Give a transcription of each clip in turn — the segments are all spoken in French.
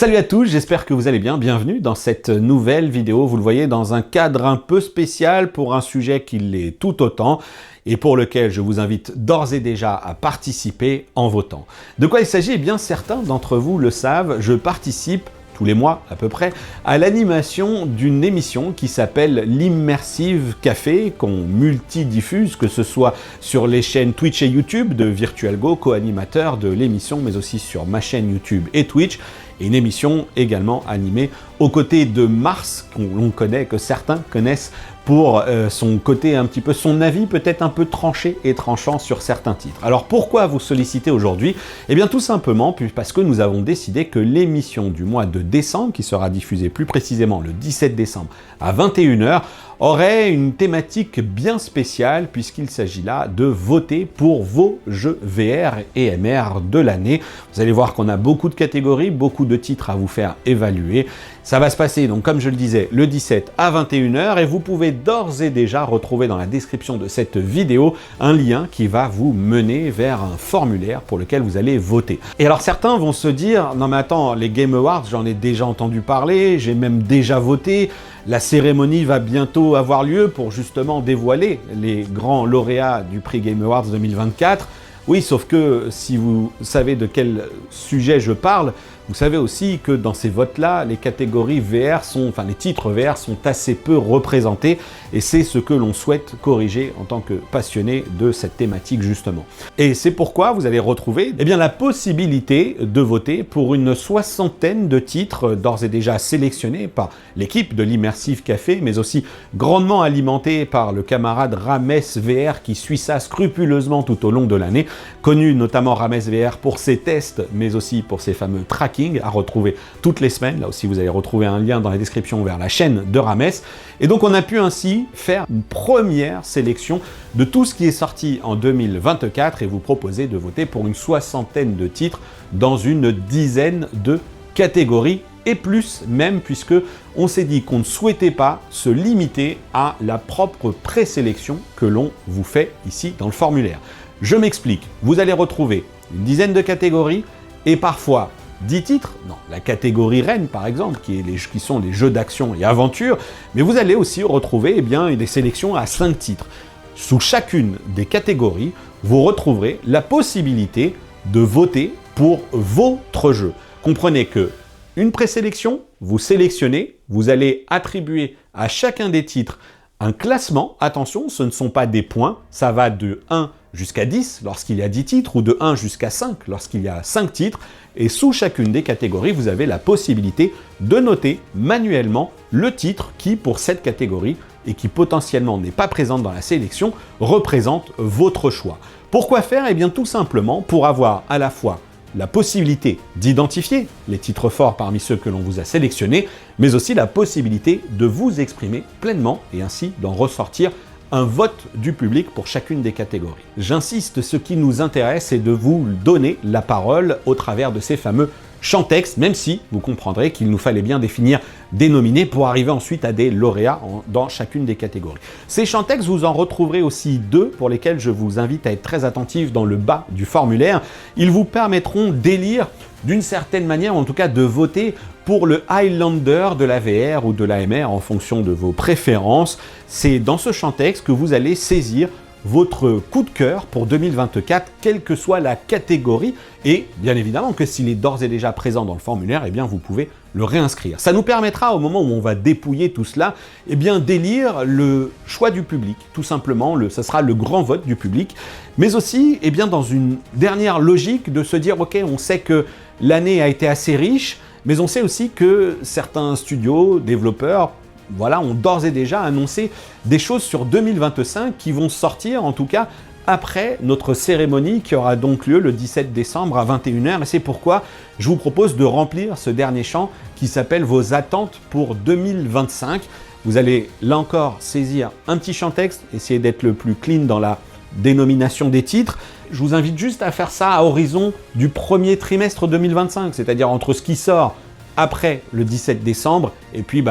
Salut à tous, j'espère que vous allez bien. Bienvenue dans cette nouvelle vidéo. Vous le voyez, dans un cadre un peu spécial pour un sujet qui l'est tout autant et pour lequel je vous invite d'ores et déjà à participer en votant. De quoi il s'agit? Eh bien, certains d'entre vous le savent, je participe tous les mois à peu près, à l'animation d'une émission qui s'appelle l'Immersive Café, qu'on multidiffuse, que ce soit sur les chaînes Twitch et YouTube de VirtualGo, co-animateur de l'émission, mais aussi sur ma chaîne YouTube et Twitch, et une émission également animée aux côtés de Mars, qu'on connaît, que certains connaissent pour son côté un petit peu, son avis peut-être un peu tranché et tranchant sur certains titres. Alors pourquoi vous solliciter aujourd'hui? Eh bien tout simplement parce que nous avons décidé que l'émission du mois de décembre, qui sera diffusée plus précisément le 17 décembre à 21 h, aurait une thématique bien spéciale puisqu'il s'agit là de voter pour vos jeux VR et MR de l'année. Vous allez voir qu'on a beaucoup de catégories, beaucoup de titres à vous faire évaluer. Ça va se passer, donc comme je le disais, le 17 à 21 h et vous pouvez d'ores et déjà retrouver dans la description de cette vidéo un lien qui va vous mener vers un formulaire pour lequel vous allez voter. Et alors certains vont se dire, non mais attends, les Game Awards, j'en ai déjà entendu parler, j'ai même déjà voté, la cérémonie va bientôt avoir lieu pour justement dévoiler les grands lauréats du prix Game Awards 2024. Oui, sauf que si vous savez de quel sujet je parle, vous savez aussi que dans ces votes-là, les catégories VR les titres VR sont assez peu représentés et c'est ce que l'on souhaite corriger en tant que passionné de cette thématique justement. Et c'est pourquoi vous allez retrouver la possibilité de voter pour une soixantaine de titres d'ores et déjà sélectionnés par l'équipe de l'Immersive Café, mais aussi grandement alimentés par le camarade Rames VR qui suit ça scrupuleusement tout au long de l'année, connu notamment Rames VR pour ses tests, mais aussi pour ses fameux tracking à retrouver toutes les semaines. Là aussi, vous allez retrouver un lien dans la description vers la chaîne de Rames. Et donc, on a pu ainsi faire une première sélection de tout ce qui est sorti en 2024 et vous proposer de voter pour une soixantaine de titres dans une dizaine de catégories et plus même, puisque on s'est dit qu'on ne souhaitait pas se limiter à la propre présélection que l'on vous fait ici dans le formulaire. Je m'explique. Vous allez retrouver une dizaine de catégories et parfois 10 titres, dans la catégorie reine par exemple, qui sont les jeux d'action et aventure, mais vous allez aussi retrouver des sélections à 5 titres. Sous chacune des catégories, vous retrouverez la possibilité de voter pour votre jeu. Comprenez que une présélection, vous sélectionnez, vous allez attribuer à chacun des titres un classement. Attention, ce ne sont pas des points, ça va de 1 jusqu'à 10 lorsqu'il y a 10 titres, ou de 1 jusqu'à 5 lorsqu'il y a 5 titres. Et sous chacune des catégories, vous avez la possibilité de noter manuellement le titre qui, pour cette catégorie, et qui potentiellement n'est pas présente dans la sélection, représente votre choix. Pourquoi faire? Eh bien tout simplement pour avoir à la fois la possibilité d'identifier les titres forts parmi ceux que l'on vous a sélectionnés, mais aussi la possibilité de vous exprimer pleinement et ainsi d'en ressortir un vote du public pour chacune des catégories. J'insiste, ce qui nous intéresse, c'est de vous donner la parole au travers de ces fameux champs textes, même si vous comprendrez qu'il nous fallait bien définir des nominés pour arriver ensuite à des lauréats dans chacune des catégories. Ces champs textes, vous en retrouverez aussi 2 pour lesquels je vous invite à être très attentifs dans le bas du formulaire. Ils vous permettront d'élire d'une certaine manière, ou en tout cas de voter pour le Highlander de la VR ou de la MR en fonction de vos préférences. C'est dans ce champ texte que vous allez saisir votre coup de cœur pour 2024, quelle que soit la catégorie, et bien évidemment que s'il est d'ores et déjà présent dans le formulaire, vous pouvez le réinscrire. Ça nous permettra, au moment où on va dépouiller tout cela, d'élire le choix du public, tout simplement, ça sera le grand vote du public, mais aussi, dans une dernière logique de se dire, ok, on sait que l'année a été assez riche, mais on sait aussi que certains studios, développeurs, ont d'ores et déjà annoncé des choses sur 2025 qui vont sortir, en tout cas, après notre cérémonie qui aura donc lieu le 17 décembre à 21 h. Et c'est pourquoi je vous propose de remplir ce dernier champ qui s'appelle vos attentes pour 2025. Vous allez, là encore, saisir un petit champ texte, essayer d'être le plus clean dans la dénomination des titres. Je vous invite juste à faire ça à horizon du premier trimestre 2025, c'est-à-dire entre ce qui sort après le 17 décembre et puis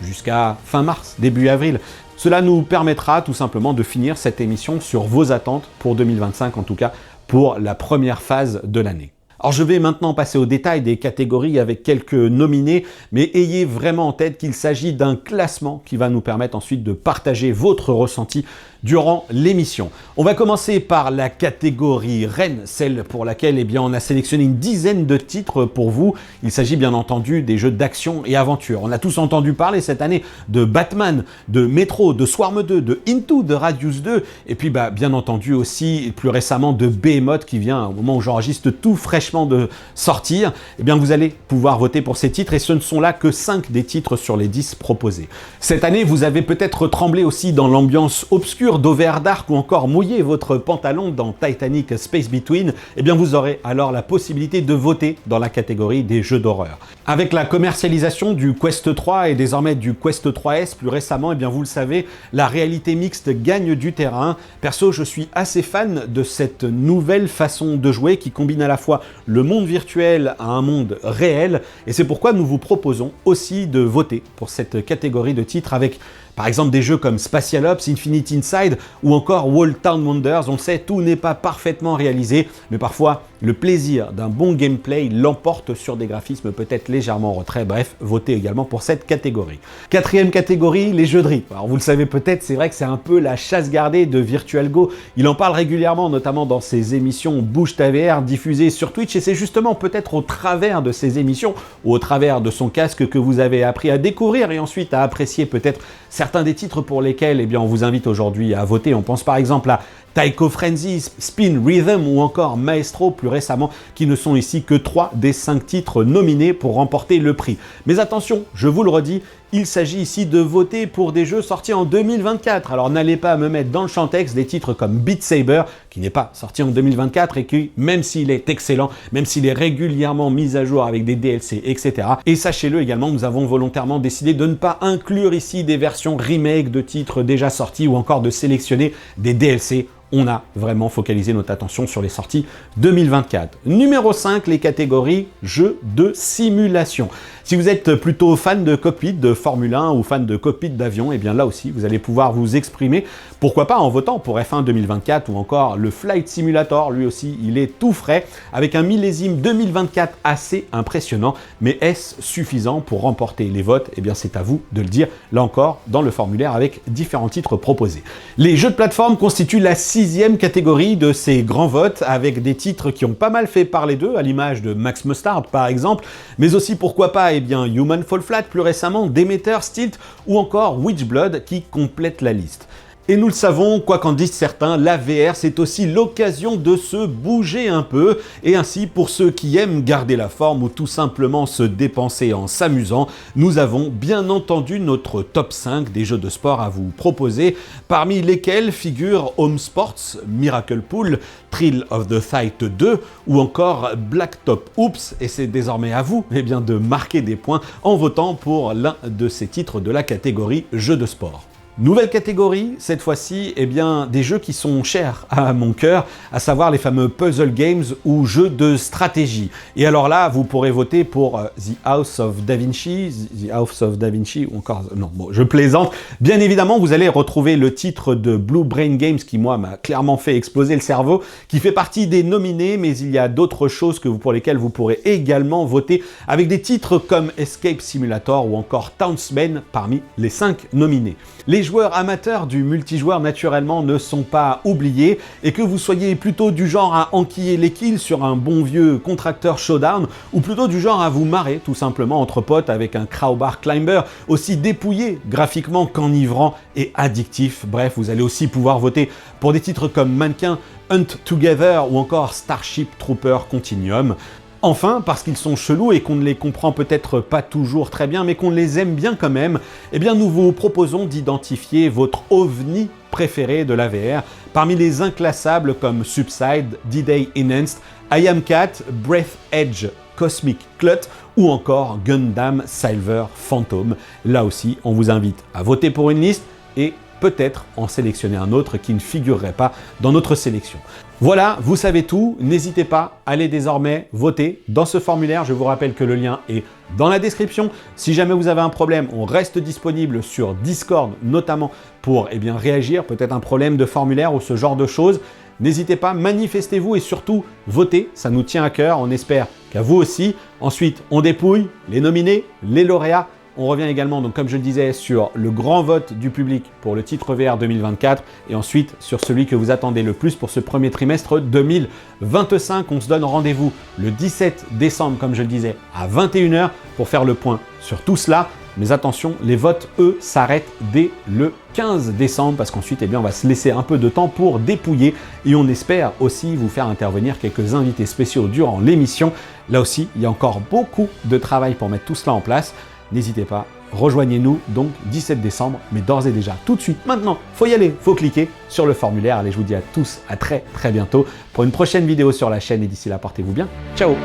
jusqu'à fin mars, début avril. Cela nous permettra tout simplement de finir cette émission sur vos attentes pour 2025, en tout cas pour la première phase de l'année. Alors je vais maintenant passer au détail des catégories avec quelques nominés, mais ayez vraiment en tête qu'il s'agit d'un classement qui va nous permettre ensuite de partager votre ressenti durant l'émission. On va commencer par la catégorie reine, celle pour laquelle on a sélectionné une dizaine de titres pour vous. Il s'agit bien entendu des jeux d'action et aventure. On a tous entendu parler cette année de Batman, de Metro, de Swarm 2, de Into, de Radius 2, et puis bien entendu aussi plus récemment de Behemoth qui vient au moment où j'enregistre tout fraîchement de sortir. Vous allez pouvoir voter pour ces titres et ce ne sont là que 5 des titres sur les 10 proposés. Cette année, vous avez peut-être tremblé aussi dans l'ambiance obscure d'Overdark ou encore mouillé votre pantalon dans Titanic Space Between, vous aurez alors la possibilité de voter dans la catégorie des jeux d'horreur. Avec la commercialisation du Quest 3 et désormais du Quest 3S plus récemment, vous le savez, la réalité mixte gagne du terrain. Perso, je suis assez fan de cette nouvelle façon de jouer qui combine à la fois le monde virtuel à un monde réel et c'est pourquoi nous vous proposons aussi de voter pour cette catégorie de titres avec par exemple des jeux comme Spatial Ops, Infinite Inside ou encore Wall Town Wonders. On le sait, tout n'est pas parfaitement réalisé, mais parfois le plaisir d'un bon gameplay l'emporte sur des graphismes peut-être légèrement en retrait. Bref, votez également pour cette catégorie. Quatrième catégorie, les jeux de riz. Alors vous le savez peut-être, c'est vrai que c'est un peu la chasse gardée de Virtual Go. Il en parle régulièrement, notamment dans ses émissions Bouge ta VR diffusées sur Twitch et c'est justement peut-être au travers de ces émissions ou au travers de son casque que vous avez appris à découvrir et ensuite à apprécier peut-être certains des titres pour lesquels on vous invite aujourd'hui à voter. On pense par exemple à Taiko Frenzy, Spin Rhythm ou encore Maestro plus récemment, qui ne sont ici que 3 des 5 titres nominés pour remporter le prix. Mais attention, je vous le redis, il s'agit ici de voter pour des jeux sortis en 2024. Alors n'allez pas me mettre dans le champ-texte des titres comme Beat Saber, qui n'est pas sorti en 2024 et qui, même s'il est excellent, même s'il est régulièrement mis à jour avec des DLC, etc. Et sachez-le également, nous avons volontairement décidé de ne pas inclure ici des versions remake de titres déjà sortis ou encore de sélectionner des DLC. On a vraiment focalisé notre attention sur les sorties 2024. Numéro 5, les catégories jeux de simulation. Si vous êtes plutôt fan de cockpit de Formule 1 ou fan de cockpit d'avion, là aussi, vous allez pouvoir vous exprimer. Pourquoi pas en votant pour F1 2024 ou encore le Flight Simulator, lui aussi, il est tout frais, avec un millésime 2024 assez impressionnant. Mais est-ce suffisant pour remporter les votes? C'est à vous de le dire, là encore, dans le formulaire avec différents titres proposés. Les jeux de plateforme constituent la 6e catégorie de ces grands votes, avec des titres qui ont pas mal fait parler d'eux, à l'image de Max Mustard par exemple, mais aussi pourquoi pas Human Fall Flat plus récemment, Demeter, Stilt ou encore Witchblood qui complètent la liste. Et nous le savons, quoi qu'en disent certains, la VR c'est aussi l'occasion de se bouger un peu et ainsi pour ceux qui aiment garder la forme ou tout simplement se dépenser en s'amusant, nous avons bien entendu notre top 5 des jeux de sport à vous proposer, parmi lesquels figurent Home Sports, Miracle Pool, Thrill of the Fight 2 ou encore Blacktop Oops et c'est désormais à vous de marquer des points en votant pour l'un de ces titres de la catégorie jeux de sport. Nouvelle catégorie, cette fois-ci, des jeux qui sont chers à mon cœur, à savoir les fameux puzzle games ou jeux de stratégie. Et alors là, vous pourrez voter pour The House of Da Vinci ou encore... Non, bon, je plaisante. Bien évidemment, vous allez retrouver le titre de Blue Brain Games qui, moi, m'a clairement fait exploser le cerveau, qui fait partie des nominés, mais il y a d'autres choses pour lesquelles vous pourrez également voter, avec des titres comme Escape Simulator ou encore Townsmen parmi les 5 nominés. Les joueurs amateurs du multijoueur naturellement ne sont pas oubliés et que vous soyez plutôt du genre à enquiller les kills sur un bon vieux Contractor Showdown ou plutôt du genre à vous marrer tout simplement entre potes avec un Crowbar Climber aussi dépouillé graphiquement qu'enivrant et addictif. Bref, vous allez aussi pouvoir voter pour des titres comme Mannequin, Hunt Together ou encore Starship Trooper Continuum. Enfin, parce qu'ils sont chelous et qu'on ne les comprend peut-être pas toujours très bien, mais qu'on les aime bien quand même, nous vous proposons d'identifier votre ovni préféré de la VR, parmi les inclassables comme Subside, D-Day Enhanced, I Am Cat, Breath Edge, Cosmic Clut ou encore Gundam Silver Phantom. Là aussi, on vous invite à voter pour une liste et peut-être en sélectionner un autre qui ne figurerait pas dans notre sélection. Voilà, vous savez tout, n'hésitez pas, allez désormais voter dans ce formulaire, je vous rappelle que le lien est dans la description. Si jamais vous avez un problème, on reste disponible sur Discord notamment pour réagir, peut-être un problème de formulaire ou ce genre de choses. N'hésitez pas, manifestez-vous et surtout votez, ça nous tient à cœur, on espère qu'à vous aussi. Ensuite, on dépouille les nominés, les lauréats. On revient également, donc comme je le disais, sur le grand vote du public pour le titre VR 2024 et ensuite sur celui que vous attendez le plus pour ce premier trimestre 2025. On se donne rendez-vous le 17 décembre, comme je le disais, à 21 h pour faire le point sur tout cela. Mais attention, les votes, eux, s'arrêtent dès le 15 décembre parce qu'ensuite, eh bien, on va se laisser un peu de temps pour dépouiller et on espère aussi vous faire intervenir quelques invités spéciaux durant l'émission. Là aussi, il y a encore beaucoup de travail pour mettre tout cela en place. N'hésitez pas, rejoignez-nous donc 17 décembre, mais d'ores et déjà, tout de suite, maintenant, faut y aller, faut cliquer sur le formulaire. Allez, je vous dis à tous, à très bientôt pour une prochaine vidéo sur la chaîne et d'ici là, portez-vous bien. Ciao!